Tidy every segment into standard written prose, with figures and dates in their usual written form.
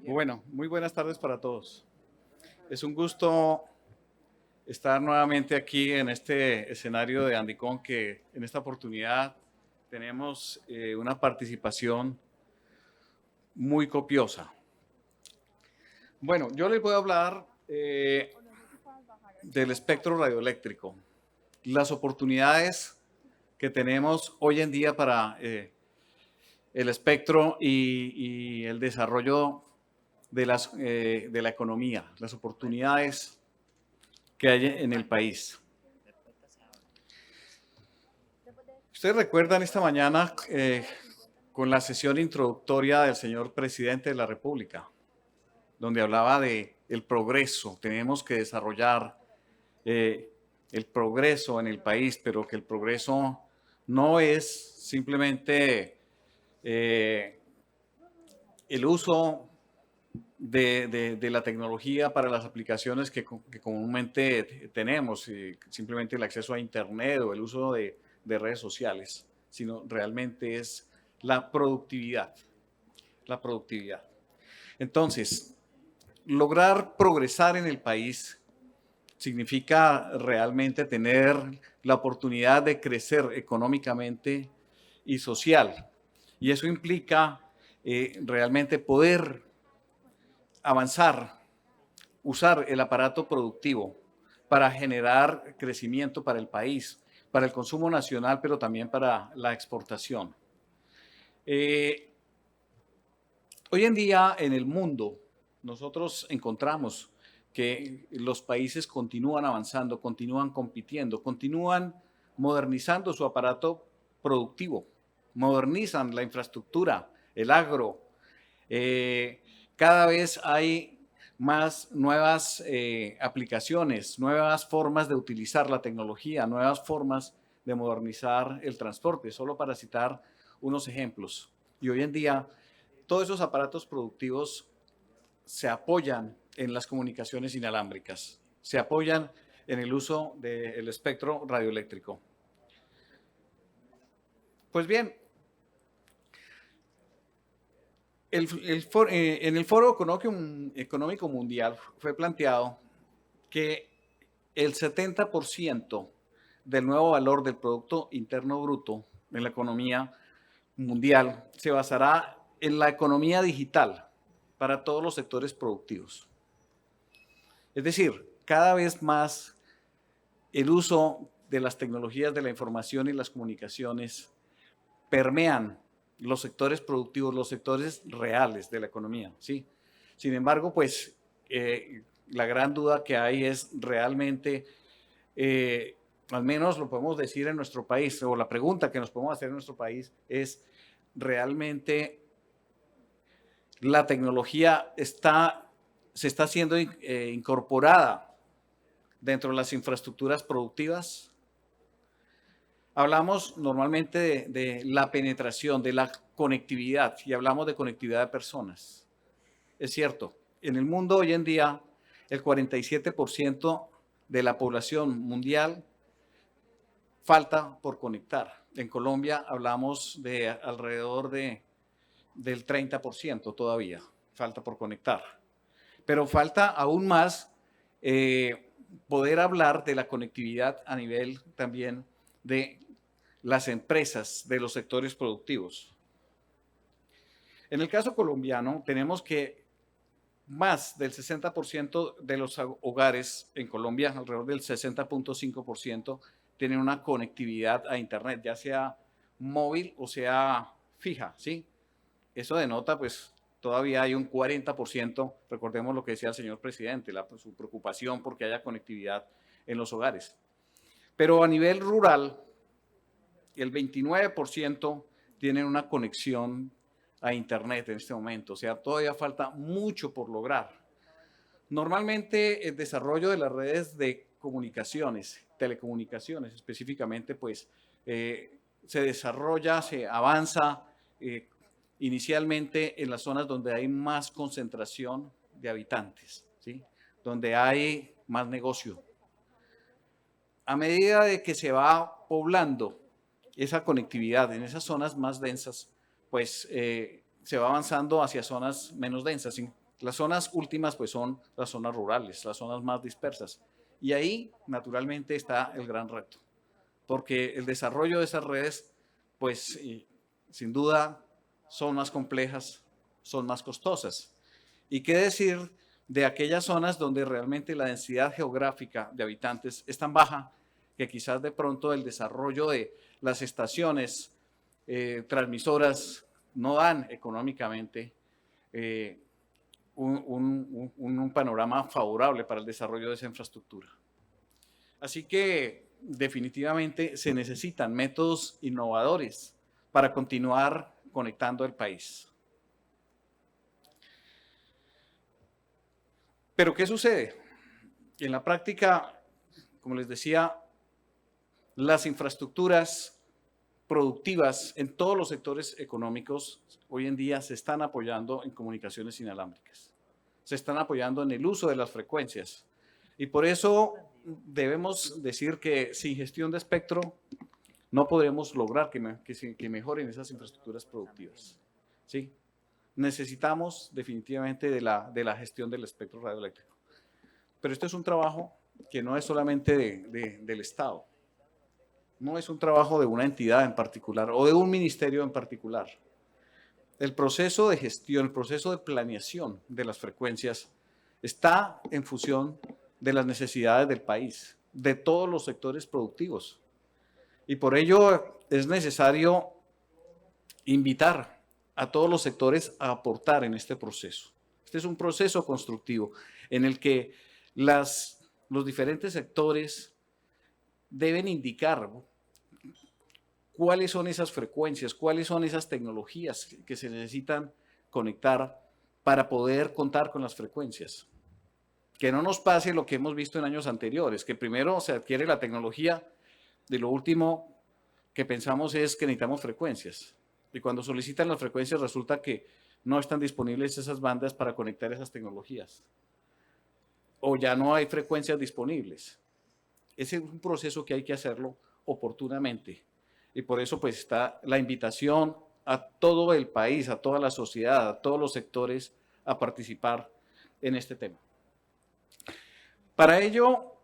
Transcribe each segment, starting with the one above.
Bueno, muy buenas tardes para todos. Es un gusto estar nuevamente aquí en este escenario de Andicon, que en esta oportunidad tenemos una participación muy copiosa. Bueno, yo les voy a hablar del espectro radioeléctrico, las oportunidades que tenemos hoy en día para el espectro y el desarrollo de la economía, las oportunidades que hay en el país. Ustedes recuerdan esta mañana con la sesión introductoria del señor presidente de la República, donde hablaba de el progreso, tenemos que desarrollar el progreso en el país, pero que el progreso no es simplemente eh, el uso de la tecnología para las aplicaciones que comúnmente tenemos, simplemente el acceso a Internet o el uso de redes sociales, sino realmente es la productividad, la productividad. Entonces, lograr progresar en el país significa realmente tener la oportunidad de crecer económicamente y social. Y eso implica realmente poder avanzar, usar el aparato productivo para generar crecimiento para el país, para el consumo nacional, pero también para la exportación. Hoy en día en el mundo nosotros encontramos que los países continúan avanzando, continúan compitiendo, continúan modernizando su aparato productivo, modernizan la infraestructura, el agro. Eh, Cada vez hay más nuevas aplicaciones, nuevas formas de utilizar la tecnología, nuevas formas de modernizar el transporte, solo para citar unos ejemplos. Y hoy en día todos esos aparatos productivos se apoyan en las comunicaciones inalámbricas, se apoyan en el uso del espectro radioeléctrico. Pues bien, en el Foro Económico Mundial fue planteado que el 70% del nuevo valor del Producto Interno Bruto en la economía mundial se basará en la economía digital para todos los sectores productivos. Es decir, cada vez más el uso de las tecnologías de la información y las comunicaciones permean los sectores productivos, los sectores reales de la economía, ¿sí? Sin embargo, pues la gran duda que hay es realmente, al menos lo podemos decir en nuestro país, o la pregunta que nos podemos hacer en nuestro país es, ¿realmente la tecnología se está siendo incorporada dentro de las infraestructuras productivas? Hablamos normalmente de la penetración, de la conectividad, y hablamos de conectividad de personas. Es cierto, en el mundo hoy en día el 47% de la población mundial falta por conectar. En Colombia hablamos de alrededor del 30% todavía, falta por conectar. Pero falta aún más poder hablar de la conectividad a nivel también de las empresas, de los sectores productivos. En el caso colombiano, tenemos que más del 60% de los hogares en Colombia, alrededor del 60.5%, tienen una conectividad a Internet, ya sea móvil o sea fija, ¿sí? Eso denota, pues, todavía hay un 40%, recordemos lo que decía el señor presidente, su preocupación porque haya conectividad en los hogares. Pero a nivel rural, el 29% tienen una conexión a Internet en este momento, o sea, todavía falta mucho por lograr. Normalmente el desarrollo de las redes de comunicaciones, telecomunicaciones específicamente, pues se desarrolla, se avanza inicialmente en las zonas donde hay más concentración de habitantes, ¿sí? Donde hay más negocio. A medida de que se va poblando esa conectividad en esas zonas más densas, pues se va avanzando hacia zonas menos densas. Las zonas últimas pues son las zonas rurales, las zonas más dispersas. Y ahí naturalmente está el gran reto, porque el desarrollo de esas redes pues sin duda son más complejas, son más costosas. ¿Y qué decir de aquellas zonas donde realmente la densidad geográfica de habitantes es tan baja que quizás de pronto el desarrollo de las estaciones transmisoras no dan económicamente un panorama favorable para el desarrollo de esa infraestructura? Así que definitivamente se necesitan métodos innovadores para continuar conectando el país. Pero ¿qué sucede? En la práctica, como les decía, las infraestructuras productivas en todos los sectores económicos hoy en día se están apoyando en comunicaciones inalámbricas, se están apoyando en el uso de las frecuencias. Y por eso debemos decir que sin gestión de espectro no podremos lograr que mejoren esas infraestructuras productivas. ¿Sí? Necesitamos definitivamente de la gestión del espectro radioeléctrico. Pero este es un trabajo que no es solamente del Estado, no es un trabajo de una entidad en particular o de un ministerio en particular. El proceso de gestión, el proceso de planeación de las frecuencias está en función de las necesidades del país, de todos los sectores productivos. Y por ello es necesario invitar a todos los sectores a aportar en este proceso. Este es un proceso constructivo en el que los diferentes sectores deben indicar cuáles son esas frecuencias, cuáles son esas tecnologías que se necesitan conectar para poder contar con las frecuencias. Que no nos pase lo que hemos visto en años anteriores, que primero se adquiere la tecnología y lo último que pensamos es que necesitamos frecuencias. Y cuando solicitan las frecuencias resulta que no están disponibles esas bandas para conectar esas tecnologías. O ya no hay frecuencias disponibles. Ese es un proceso que hay que hacerlo oportunamente. Y por eso pues está la invitación a todo el país, a toda la sociedad, a todos los sectores a participar en este tema. Para ello,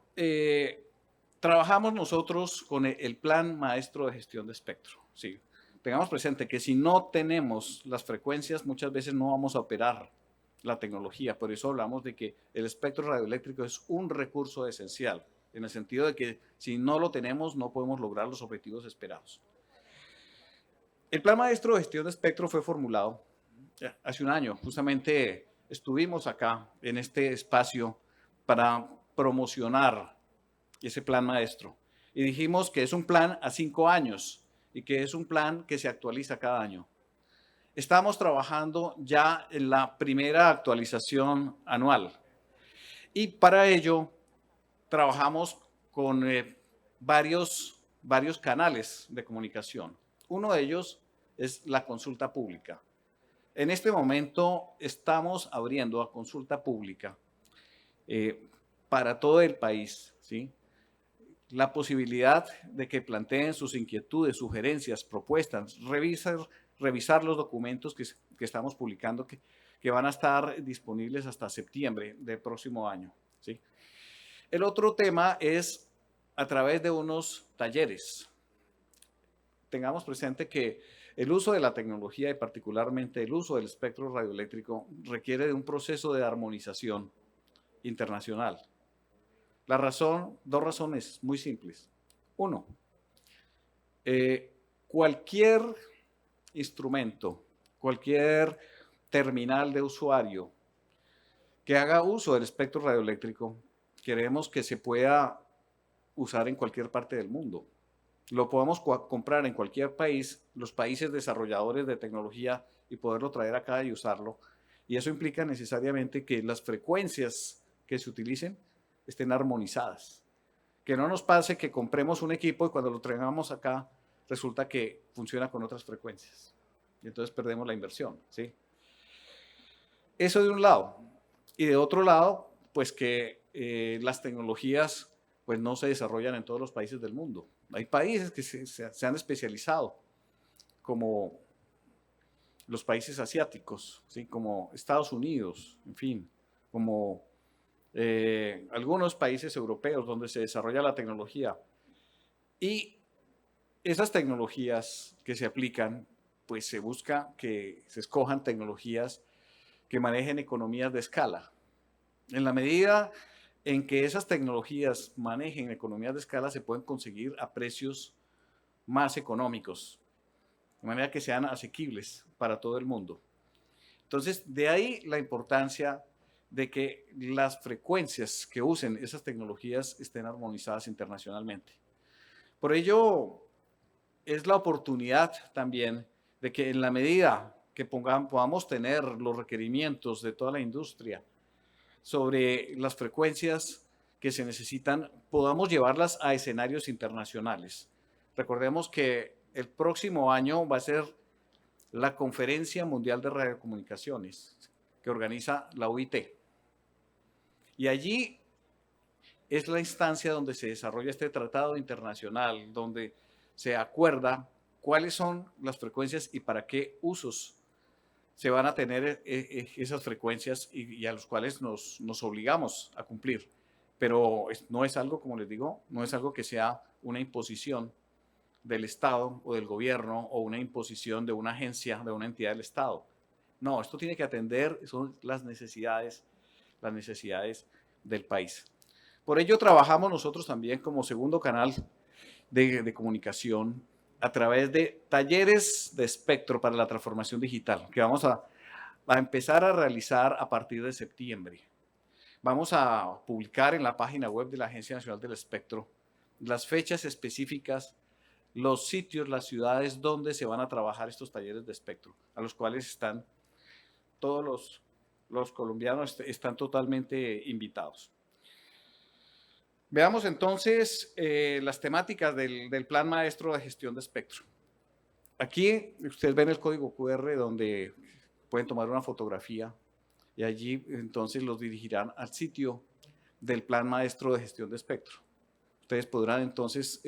trabajamos nosotros con el Plan Maestro de Gestión de Espectro. Sí. Tengamos presente que si no tenemos las frecuencias, muchas veces no vamos a operar la tecnología. Por eso hablamos de que el espectro radioeléctrico es un recurso esencial, en el sentido de que si no lo tenemos, no podemos lograr los objetivos esperados. El Plan Maestro de Gestión de Espectro fue formulado hace un año. Justamente estuvimos acá en este espacio para promocionar ese plan maestro. Y dijimos que es un plan a 5 años y que es un plan que se actualiza cada año. Estamos trabajando ya en la primera actualización anual. Y para ello trabajamos con varios canales de comunicación. Uno de ellos es la consulta pública. En este momento estamos abriendo a consulta pública para todo el país, ¿sí? La posibilidad de que planteen sus inquietudes, sugerencias, propuestas, revisar los documentos que estamos publicando que van a estar disponibles hasta septiembre del próximo año, ¿sí? El otro tema es a través de unos talleres. Tengamos presente que el uso de la tecnología y particularmente el uso del espectro radioeléctrico requiere de un proceso de armonización internacional. Dos razones muy simples. Uno, cualquier instrumento, cualquier terminal de usuario que haga uso del espectro radioeléctrico, queremos que se pueda usar en cualquier parte del mundo. Lo podamos comprar en cualquier país, los países desarrolladores de tecnología, y poderlo traer acá y usarlo. Y eso implica necesariamente que las frecuencias que se utilicen estén armonizadas. Que no nos pase que compremos un equipo y cuando lo traigamos acá resulta que funciona con otras frecuencias. Y entonces perdemos la inversión, ¿sí? Eso de un lado. Y de otro lado, pues que las tecnologías pues no se desarrollan en todos los países del mundo. Hay países que se han especializado, como los países asiáticos, ¿sí? Como Estados Unidos, en fin, como algunos países europeos donde se desarrolla la tecnología. Y esas tecnologías que se aplican, pues se busca que se escojan tecnologías que manejen economías de escala. En la medida en que esas tecnologías manejen economías de escala, se pueden conseguir a precios más económicos, de manera que sean asequibles para todo el mundo. Entonces, de ahí la importancia de que las frecuencias que usen esas tecnologías estén armonizadas internacionalmente. Por ello, es la oportunidad también de que en la medida que podamos tener los requerimientos de toda la industria sobre las frecuencias que se necesitan, podamos llevarlas a escenarios internacionales. Recordemos que el próximo año va a ser la Conferencia Mundial de Radiocomunicaciones que organiza la UIT. Y allí es la instancia donde se desarrolla este tratado internacional, donde se acuerda cuáles son las frecuencias y para qué usos se van a tener esas frecuencias y a los cuales nos obligamos a cumplir. Pero no es algo, como les digo, no es algo que sea una imposición del Estado o del gobierno o una imposición de una agencia, de una entidad del Estado. No, esto tiene que atender, son las necesidades del país. Por ello trabajamos nosotros también como segundo canal de comunicación a través de talleres de espectro para la transformación digital, que vamos a empezar a realizar a partir de septiembre. Vamos a publicar en la página web de la Agencia Nacional del Espectro las fechas específicas, los sitios, las ciudades donde se van a trabajar estos talleres de espectro, a los cuales están todos los colombianos están totalmente invitados. Veamos entonces las temáticas del Plan Maestro de Gestión de Espectro. Aquí ustedes ven el código QR donde pueden tomar una fotografía y allí entonces los dirigirán al sitio del Plan Maestro de Gestión de Espectro. Ustedes podrán entonces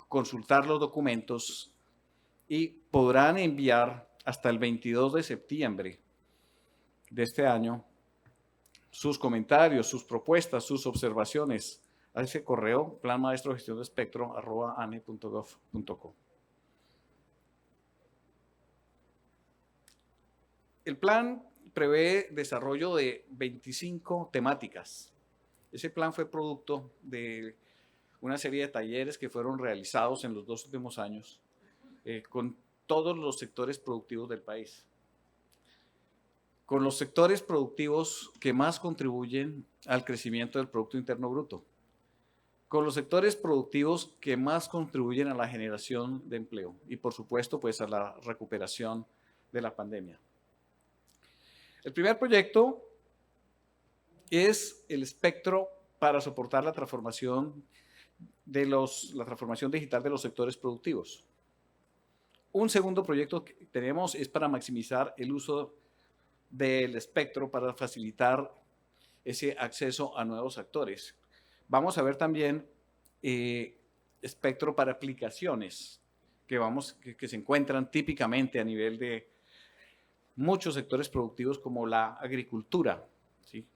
consultar los documentos y podrán enviar hasta el 22 de septiembre de este año sus comentarios, sus propuestas, sus observaciones a ese correo planmaestrogestiondespectro@ane.gov.co. El plan prevé desarrollo de 25 temáticas. Ese plan fue producto de una serie de talleres que fueron realizados en los 2 últimos años con todos los sectores productivos del país. Con los sectores productivos que más contribuyen al crecimiento del Producto Interno Bruto, con los sectores productivos que más contribuyen a la generación de empleo y, por supuesto, pues a la recuperación de la pandemia. El primer proyecto es el espectro para soportar la transformación digital de los sectores productivos. Un segundo proyecto que tenemos es para maximizar el uso del espectro para facilitar ese acceso a nuevos actores. Vamos a ver también espectro para aplicaciones que se encuentran típicamente a nivel de muchos sectores productivos como la agricultura, ¿sí?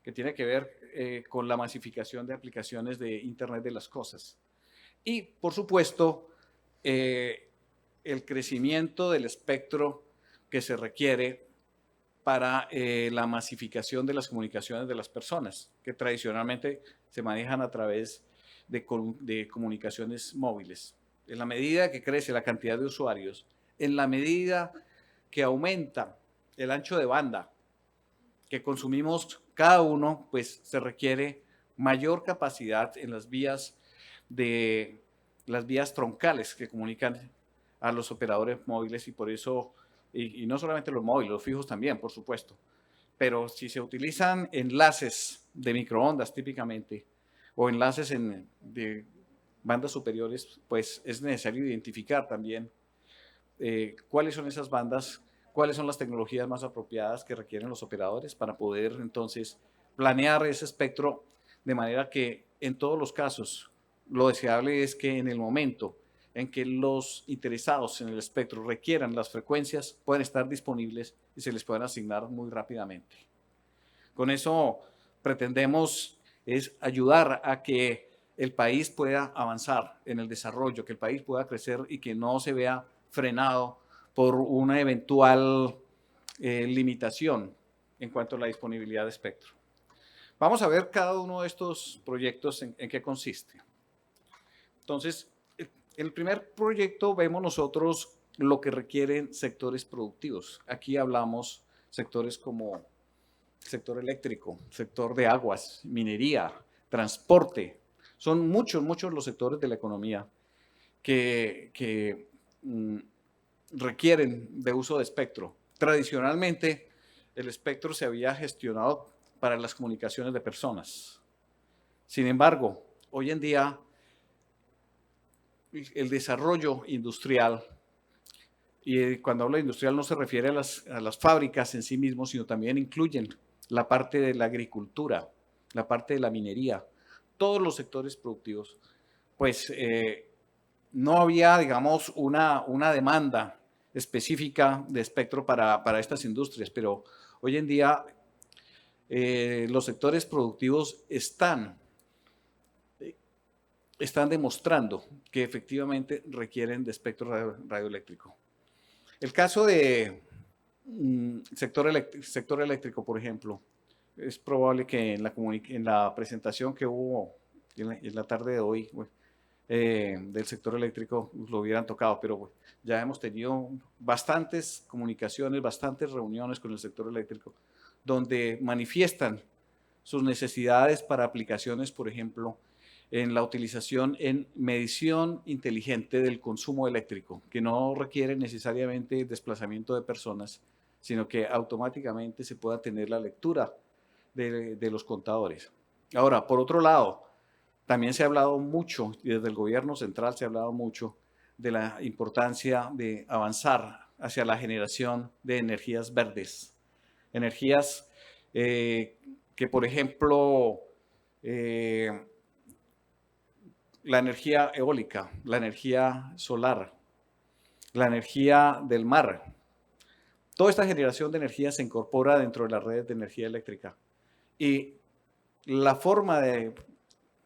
Que tiene que ver con la masificación de aplicaciones de Internet de las cosas. Y, por supuesto, el crecimiento del espectro que se requiere para la masificación de las comunicaciones de las personas, que tradicionalmente se manejan a través de comunicaciones móviles. En la medida que crece la cantidad de usuarios, en la medida que aumenta el ancho de banda que consumimos cada uno, pues se requiere mayor capacidad en las vías troncales que comunican a los operadores móviles y por eso, y no solamente los móviles, los fijos también, por supuesto, pero si se utilizan enlaces de microondas típicamente o enlaces de bandas superiores, pues es necesario identificar también cuáles son esas bandas, cuáles son las tecnologías más apropiadas que requieren los operadores para poder entonces planear ese espectro de manera que en todos los casos lo deseable es que en el momento en que los interesados en el espectro requieran las frecuencias pueden estar disponibles y se les pueden asignar muy rápidamente. Con eso pretendemos es ayudar a que el país pueda avanzar en el desarrollo, que el país pueda crecer y que no se vea frenado por una eventual limitación en cuanto a la disponibilidad de espectro. Vamos a ver cada uno de estos proyectos en qué consiste. Entonces, en el primer proyecto vemos nosotros lo que requieren sectores productivos. Aquí hablamos sectores como sector eléctrico, sector de aguas, minería, transporte. Son muchos los sectores de la economía que requieren de uso de espectro. Tradicionalmente, el espectro se había gestionado para las comunicaciones de personas. Sin embargo, hoy en día, el desarrollo industrial, y cuando hablo de industrial no se refiere a las fábricas en sí mismos, sino también incluyen la parte de la agricultura, la parte de la minería, todos los sectores productivos, pues no había, digamos, una demanda específica de espectro para estas industrias, pero hoy en día los sectores productivos están demostrando que efectivamente requieren de espectro radioeléctrico. El caso de sector eléctrico, por ejemplo, es probable que en la presentación que hubo en la tarde de hoy del sector eléctrico lo hubieran tocado, pero ya hemos tenido bastantes comunicaciones, bastantes reuniones con el sector eléctrico, donde manifiestan sus necesidades para aplicaciones, por ejemplo, en la utilización en medición inteligente del consumo eléctrico, que no requiere necesariamente desplazamiento de personas, sino que automáticamente se pueda tener la lectura de los contadores. Ahora, por otro lado, también se ha hablado mucho, y desde el gobierno central se ha hablado mucho, de la importancia de avanzar hacia la generación de energías verdes. Energías que, por ejemplo, la energía eólica, la energía solar, la energía del mar. Toda esta generación de energía se incorpora dentro de las redes de energía eléctrica. Y la forma de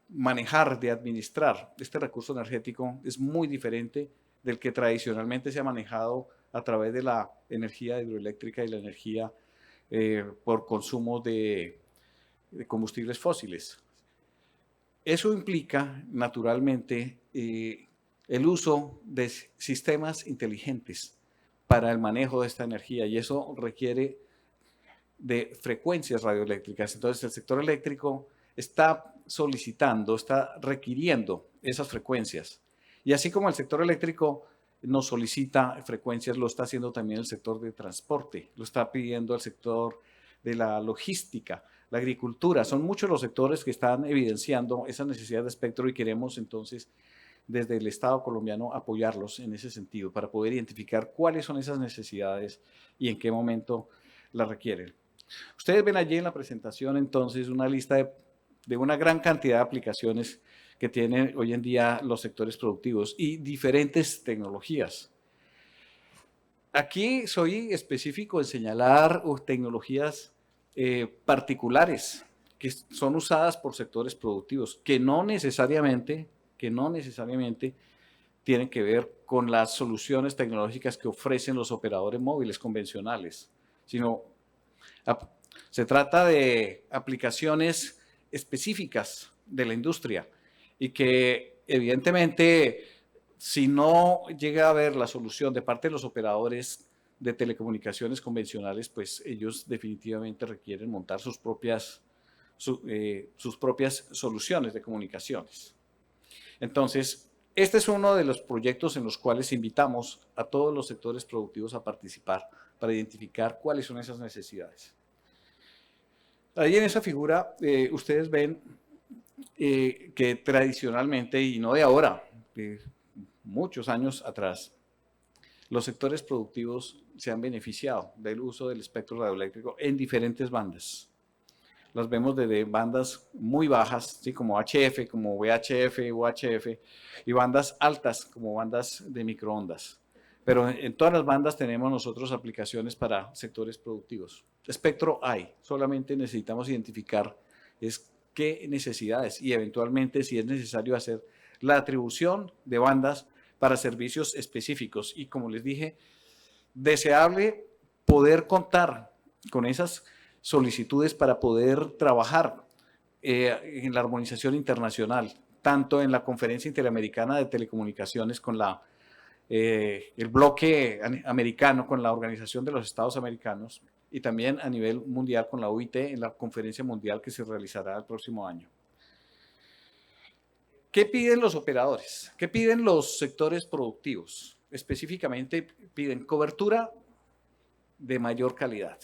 manejar, de administrar este recurso energético es muy diferente del que tradicionalmente se ha manejado a través de la energía hidroeléctrica y la energía por consumo de combustibles fósiles. Eso implica, naturalmente, el uso de sistemas inteligentes para el manejo de esta energía y eso requiere de frecuencias radioeléctricas. Entonces, el sector eléctrico está solicitando, está requiriendo esas frecuencias. Y así como el sector eléctrico nos solicita frecuencias, lo está haciendo también el sector de transporte, lo está pidiendo el sector de la logística, la agricultura. Son muchos los sectores que están evidenciando esa necesidad de espectro y queremos entonces desde el Estado colombiano apoyarlos en ese sentido para poder identificar cuáles son esas necesidades y en qué momento las requieren. Ustedes ven allí en la presentación entonces una lista de una gran cantidad de aplicaciones que tienen hoy en día los sectores productivos y diferentes tecnologías. Aquí soy específico en señalar tecnologías particulares que son usadas por sectores productivos, que no necesariamente tienen que ver con las soluciones tecnológicas que ofrecen los operadores móviles convencionales, sino se trata de aplicaciones específicas de la industria y que evidentemente si no llega a haber la solución de parte de los operadores de telecomunicaciones convencionales, pues ellos definitivamente requieren montar sus propias soluciones de comunicaciones. Entonces, este es uno de los proyectos en los cuales invitamos a todos los sectores productivos a participar para identificar cuáles son esas necesidades. Ahí en esa figura ustedes ven que tradicionalmente, y no de ahora, de muchos años atrás, los sectores productivos se han beneficiado del uso del espectro radioeléctrico en diferentes bandas. las vemos desde bandas muy bajas, ¿sí? Como HF, como VHF, UHF, y bandas altas, como bandas de microondas. Pero en todas las bandas tenemos nosotros aplicaciones para sectores productivos. Espectro hay, solamente necesitamos identificar qué necesidades y eventualmente si es necesario hacer la atribución de bandas para servicios específicos. Y como les dije, deseable poder contar con esas solicitudes para poder trabajar en la armonización internacional, tanto en la Conferencia Interamericana de Telecomunicaciones con el bloque americano, con la Organización de los Estados Americanos, y también a nivel mundial con la OIT en la conferencia mundial que se realizará el próximo año. ¿Qué piden los operadores? ¿Qué piden los sectores productivos? Específicamente piden cobertura de mayor calidad.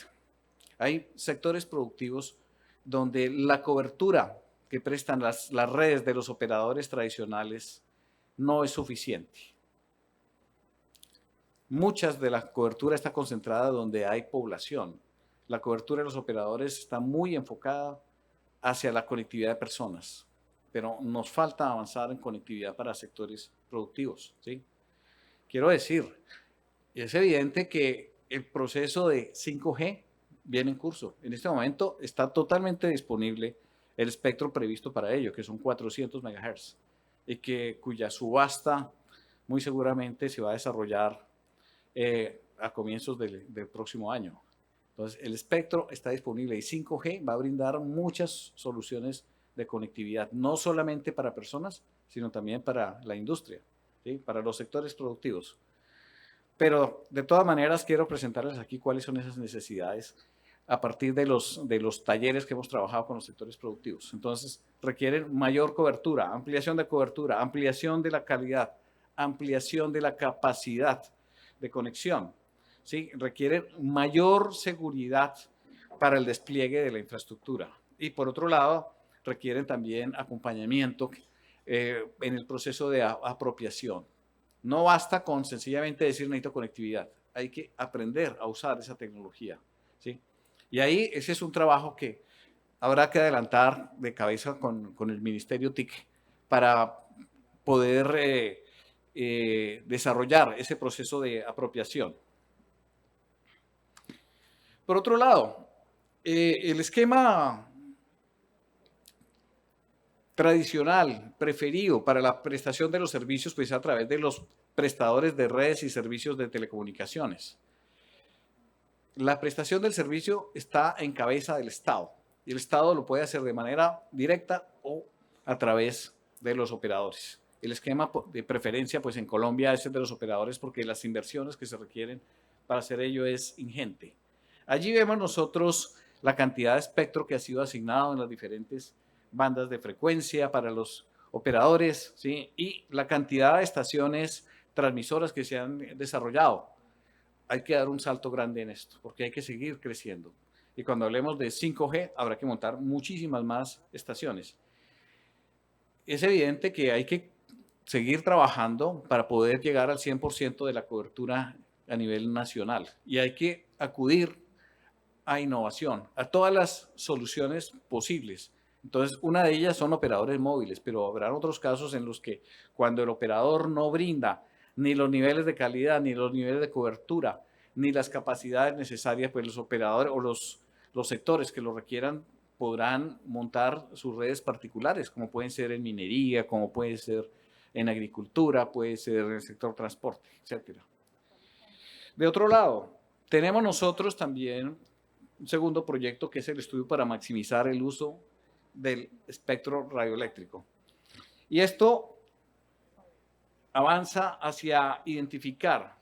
Hay sectores productivos donde la cobertura que prestan las redes de los operadores tradicionales no es suficiente. Muchas de la cobertura está concentrada donde hay población. La cobertura de los operadores está muy enfocada hacia la conectividad de personas, pero nos falta avanzar en conectividad para sectores productivos, ¿sí? Quiero decir, es evidente que el proceso de 5G viene en curso. En este momento está totalmente disponible el espectro previsto para ello, que son 400 MHz, y cuya subasta muy seguramente se va a desarrollar a comienzos del próximo año. Entonces, el espectro está disponible y 5G va a brindar muchas soluciones de conectividad, no solamente para personas, sino también para la industria, ¿sí? Para los sectores productivos. Pero de todas maneras quiero presentarles aquí cuáles son esas necesidades a partir de los talleres que hemos trabajado con los sectores productivos. Entonces, requieren mayor cobertura, ampliación de la calidad, ampliación de la capacidad de conexión, ¿sí? Requieren mayor seguridad para el despliegue de la infraestructura. Y por otro lado, requieren también acompañamiento en el proceso de apropiación. No basta con sencillamente decir necesito conectividad, hay que aprender a usar esa tecnología, ¿sí? Y ahí ese es un trabajo que habrá que adelantar de cabeza con el Ministerio TIC para poder desarrollar ese proceso de apropiación. Por otro lado, el esquema tradicional, preferido para la prestación de los servicios, pues a través de los prestadores de redes y servicios de telecomunicaciones. La prestación del servicio está en cabeza del Estado y el Estado lo puede hacer de manera directa o a través de los operadores. El esquema de preferencia, pues en Colombia es el de los operadores porque las inversiones que se requieren para hacer ello es ingente. Allí vemos nosotros la cantidad de espectro que ha sido asignado en las diferentes bandas de frecuencia para los operadores, ¿sí? Y la cantidad de estaciones transmisoras que se han desarrollado. Hay que dar un salto grande en esto, porque hay que seguir creciendo. Y cuando hablemos de 5G, habrá que montar muchísimas más estaciones. Es evidente que hay que seguir trabajando para poder llegar al 100% de la cobertura a nivel nacional. Y hay que acudir a innovación, a todas las soluciones posibles. Entonces, una de ellas son operadores móviles, pero habrá otros casos en los que cuando el operador no brinda ni los niveles de calidad, ni los niveles de cobertura, ni las capacidades necesarias, pues los operadores o los sectores que lo requieran podrán montar sus redes particulares, como pueden ser en minería, como puede ser en agricultura, puede ser en el sector transporte, etc. De otro lado, tenemos nosotros también un segundo proyecto que es el estudio para maximizar el uso del espectro radioeléctrico. Y esto avanza hacia identificar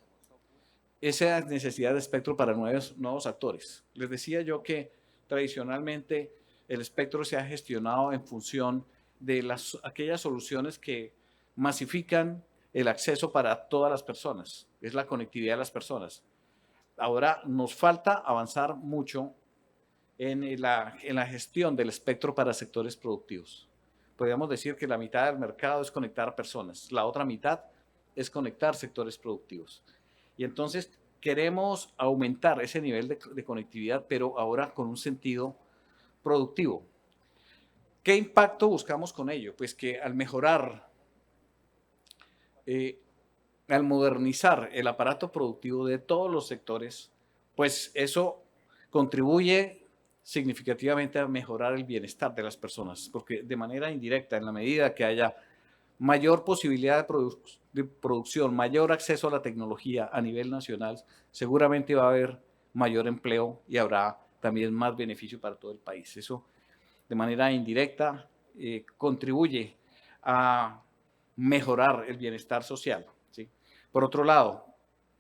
esa necesidad de espectro para nuevos actores. Les decía yo que tradicionalmente el espectro se ha gestionado en función de aquellas soluciones que masifican el acceso para todas las personas, es la conectividad de las personas. Ahora nos falta avanzar mucho en la gestión del espectro para sectores productivos. Podríamos decir que la mitad del mercado es conectar personas, la otra mitad es conectar sectores productivos. Y entonces queremos aumentar ese nivel de conectividad, pero ahora con un sentido productivo. ¿Qué impacto buscamos con ello? Pues que al mejorar, al modernizar el aparato productivo de todos los sectores, pues eso contribuye significativamente a mejorar el bienestar de las personas, porque de manera indirecta, en la medida que haya mayor posibilidad de producción, mayor acceso a la tecnología a nivel nacional, seguramente va a haber mayor empleo y habrá también más beneficio para todo el país. Eso de manera indirecta contribuye a mejorar el bienestar social, ¿sí? Por otro lado,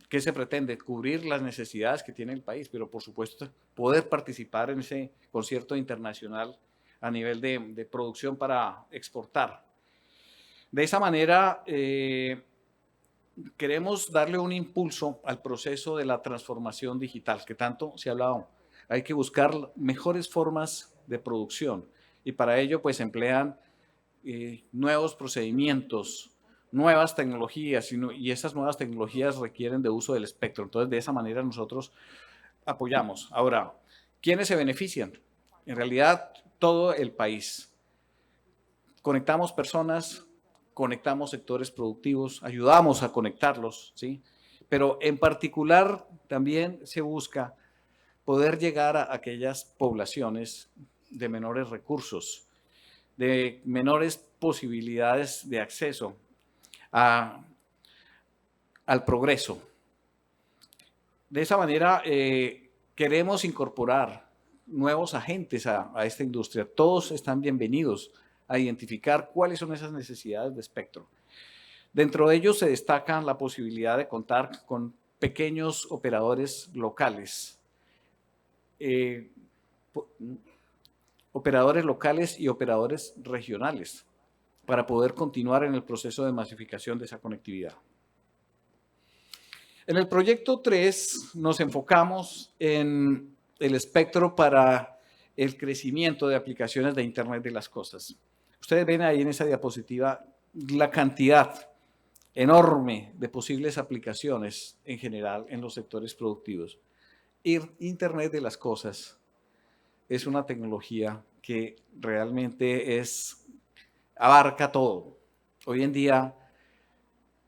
¿qué se pretende? Cubrir las necesidades que tiene el país, pero por supuesto poder participar en ese concierto internacional a nivel de producción para exportar. De esa manera, queremos darle un impulso al proceso de la transformación digital, que tanto se ha hablado. Hay que buscar mejores formas de producción y para ello pues emplean nuevos procedimientos, nuevas tecnologías y esas nuevas tecnologías requieren de uso del espectro. Entonces, de esa manera nosotros apoyamos. Ahora, ¿quiénes se benefician? En realidad, todo el país. Conectamos personas, conectamos sectores productivos, ayudamos a conectarlos, ¿sí? Pero en particular también se busca poder llegar a aquellas poblaciones de menores recursos, de menores posibilidades de acceso al progreso. De esa manera queremos incorporar nuevos agentes a esta industria. Todos están bienvenidos a identificar cuáles son esas necesidades de espectro. Dentro de ellos se destaca la posibilidad de contar con pequeños operadores locales, operadores locales y operadores regionales, para poder continuar en el proceso de masificación de esa conectividad. En el proyecto 3 nos enfocamos en el espectro para el crecimiento de aplicaciones de Internet de las cosas. Ustedes ven ahí en esa diapositiva la cantidad enorme de posibles aplicaciones en general en los sectores productivos. Internet de las cosas es una tecnología que realmente abarca todo. Hoy en día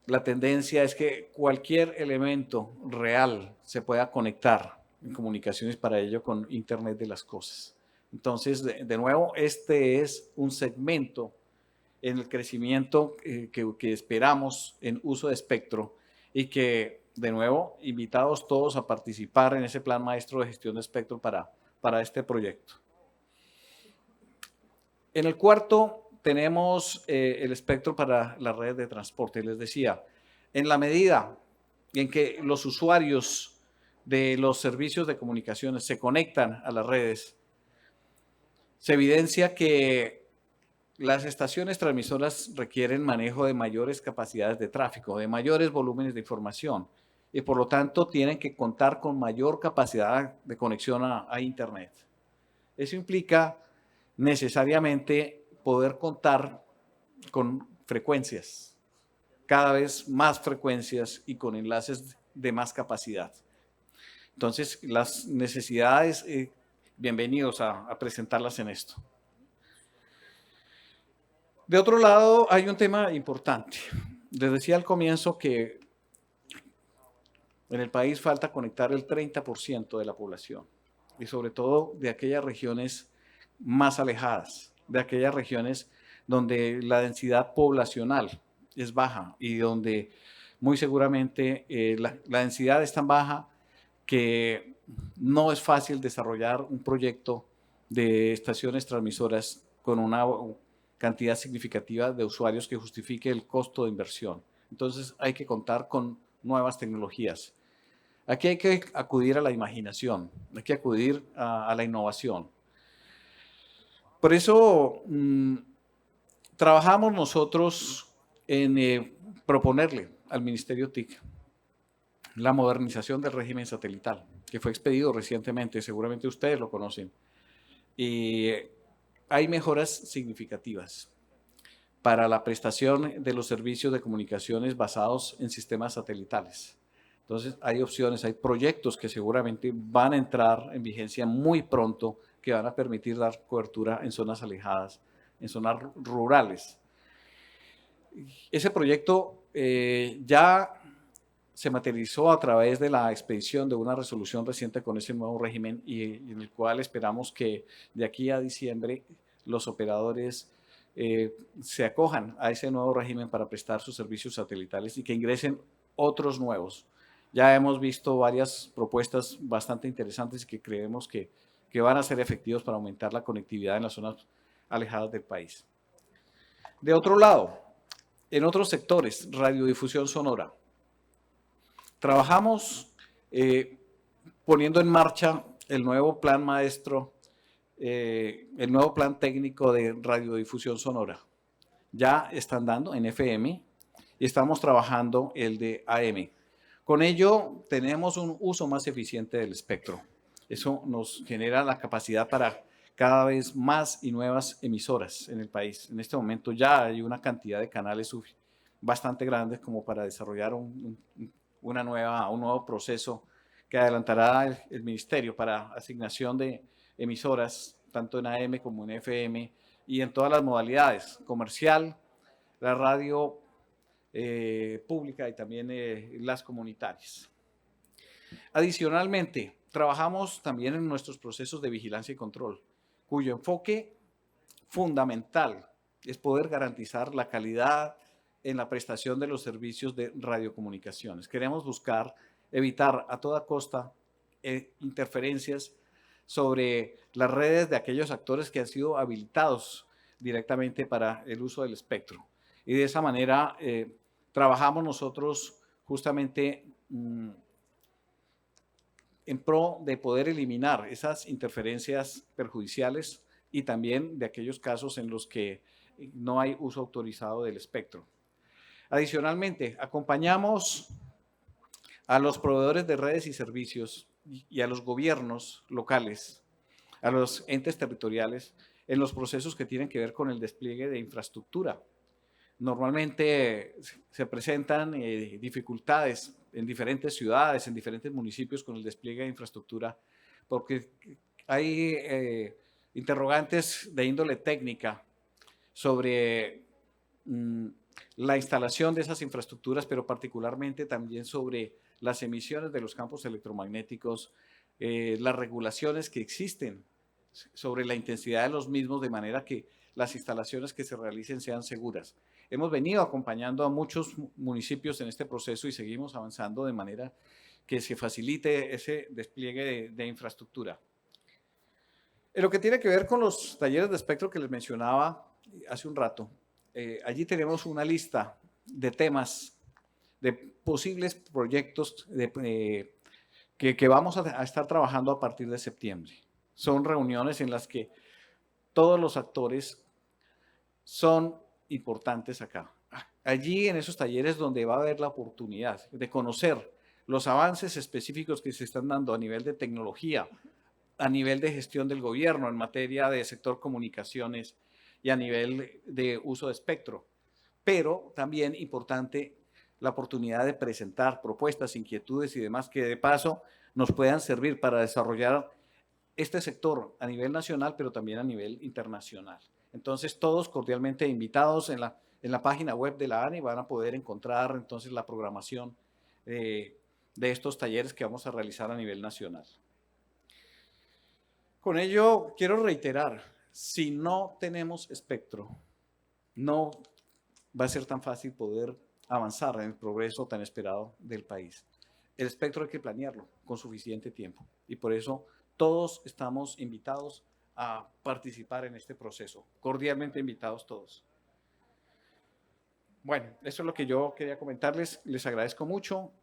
la tendencia es que cualquier elemento real se pueda conectar en comunicaciones para ello con Internet de las cosas. Entonces, de nuevo, este es un segmento en el crecimiento que esperamos en uso de espectro y que, de nuevo, invitados todos a participar en ese plan maestro de gestión de espectro para este proyecto. En el cuarto tenemos el espectro para las redes de transporte. Les decía, en la medida en que los usuarios de los servicios de comunicaciones se conectan a las redes, se evidencia que las estaciones transmisoras requieren manejo de mayores capacidades de tráfico, de mayores volúmenes de información y por lo tanto tienen que contar con mayor capacidad de conexión a Internet. Eso implica necesariamente poder contar con frecuencias, cada vez más frecuencias y con enlaces de más capacidad. Entonces, las necesidades, bienvenidos a presentarlas en esto. De otro lado, hay un tema importante. Les decía al comienzo que en el país falta conectar el 30% de la población y sobre todo de aquellas regiones más alejadas, de aquellas regiones donde la densidad poblacional es baja y donde muy seguramente la densidad es tan baja que no es fácil desarrollar un proyecto de estaciones transmisoras con una cantidad significativa de usuarios que justifique el costo de inversión. Entonces hay que contar con nuevas tecnologías. Aquí hay que acudir a la imaginación, hay que acudir a la innovación. Por eso trabajamos nosotros en proponerle al Ministerio TIC la modernización del régimen satelital, que fue expedido recientemente, seguramente ustedes lo conocen. Y hay mejoras significativas para la prestación de los servicios de comunicaciones basados en sistemas satelitales. Entonces, hay opciones, hay proyectos que seguramente van a entrar en vigencia muy pronto, que van a permitir dar cobertura en zonas alejadas, en zonas rurales. Ese proyecto ya se materializó a través de la expedición de una resolución reciente con ese nuevo régimen y en el cual esperamos que de aquí a diciembre los operadores se acojan a ese nuevo régimen para prestar sus servicios satelitales y que ingresen otros nuevos. Ya hemos visto varias propuestas bastante interesantes y que creemos que van a ser efectivos para aumentar la conectividad en las zonas alejadas del país. De otro lado, en otros sectores, radiodifusión sonora. Trabajamos poniendo en marcha el nuevo plan maestro, el nuevo plan técnico de radiodifusión sonora. Ya están dando en FM y estamos trabajando el de AM. Con ello tenemos un uso más eficiente del espectro. Eso nos genera la capacidad para cada vez más y nuevas emisoras en el país. En este momento ya hay una cantidad de canales bastante grandes como para desarrollar un nuevo proceso que adelantará el ministerio para asignación de emisoras, tanto en AM como en FM y en todas las modalidades, comercial, la radio pública y también las comunitarias. Adicionalmente, trabajamos también en nuestros procesos de vigilancia y control, cuyo enfoque fundamental es poder garantizar la calidad en la prestación de los servicios de radiocomunicaciones. Queremos buscar evitar a toda costa interferencias sobre las redes de aquellos actores que han sido habilitados directamente para el uso del espectro. Y de esa manera trabajamos nosotros justamente en pro de poder eliminar esas interferencias perjudiciales y también de aquellos casos en los que no hay uso autorizado del espectro. Adicionalmente, acompañamos a los proveedores de redes y servicios y a los gobiernos locales, a los entes territoriales, en los procesos que tienen que ver con el despliegue de infraestructura. Normalmente se presentan dificultades en diferentes ciudades, en diferentes municipios con el despliegue de infraestructura, porque hay interrogantes de índole técnica sobre la instalación de esas infraestructuras, pero particularmente también sobre las emisiones de los campos electromagnéticos, las regulaciones que existen sobre la intensidad de los mismos, de manera que las instalaciones que se realicen sean seguras. Hemos venido acompañando a muchos municipios en este proceso y seguimos avanzando de manera que se facilite ese despliegue de infraestructura. En lo que tiene que ver con los talleres de espectro que les mencionaba hace un rato, allí tenemos una lista de temas, de posibles proyectos que vamos a estar trabajando a partir de septiembre. Son reuniones en las que todos los actores son importantes acá. Allí en esos talleres donde va a haber la oportunidad de conocer los avances específicos que se están dando a nivel de tecnología, a nivel de gestión del gobierno en materia de sector comunicaciones y a nivel de uso de espectro. Pero también importante la oportunidad de presentar propuestas, inquietudes y demás que de paso nos puedan servir para desarrollar este sector a nivel nacional, pero también a nivel internacional. Entonces, todos cordialmente invitados en la página web de la ANI van a poder encontrar entonces la programación de estos talleres que vamos a realizar a nivel nacional. Con ello, quiero reiterar, si no tenemos espectro, no va a ser tan fácil poder avanzar en el progreso tan esperado del país. El espectro hay que planearlo con suficiente tiempo y por eso todos estamos invitados a participar en este proceso, cordialmente invitados todos. Bueno, eso es lo que yo quería comentarles, les agradezco mucho